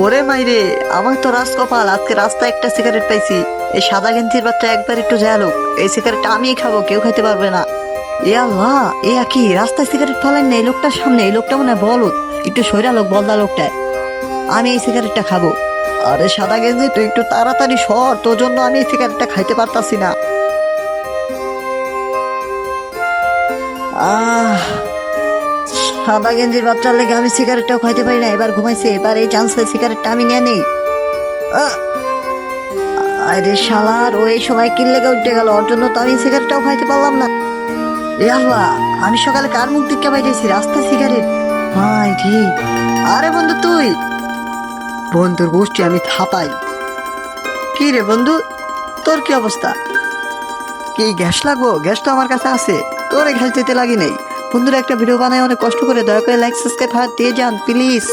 ওরে মাইরে, আমার তো রাজকপাল, আজকে রাস্তায় একটা সিগারেট পাইছি। এই সাদা গেঞ্জির বাচ্চা একবার একটু যালো, এই সিগারেটটা আমিই খাবো, কেউ খাইতে পারবে না। এ আল্লাহ, এ কি রাস্তায় সিগারেট ফেলেন না? এই লোকটার সামনে, এই লোকটা মনে হয় বলদ, একটু সইরা লোক, বলদা লোকটায়। আমি এই সিগারেটটা খাবো। আরে সাদা গেঞ্জি, তুই একটু তাড়াতাড়ি সর, তোর জন্য আমি এই সিগারেটটা খাইতে পারতাছি না। আহ, সাদা গেঞ্জির বাচ্চার লেগে আমি সিগারেটটাও খাইতে পারি না। এবার ঘুমাইছে, এবার এই চান্সে সিগারেটটা আমি নিয়ে নেই। আহ, আরে শালার, ও এই সময় কি লেগে উঠে গেল, ওর জন্য তো আমি সিগারেটটাও খাইতে পারলাম না। এ আল্লাহ, আমি সকালে কার মুখ দিকে পাইতেছি রাস্তা সিগারেট। হাই রে, আরে বন্ধু তুই, বন্ধুর গোষ্ঠী আমি থাপাই। কি রে বন্ধু, তোর কি অবস্থা? কি গ্যাস লাগবো? গ্যাস তো আমার কাছে আছে, তোরে গ্যাস দিতে লাগি নাই। বন্ধুরা, একটা ভিডিও বানায় অনেক কষ্ট করে, দয়া করে লাইক সাবস্ক্রাইব হাত দিয়ে যান প্লিজ।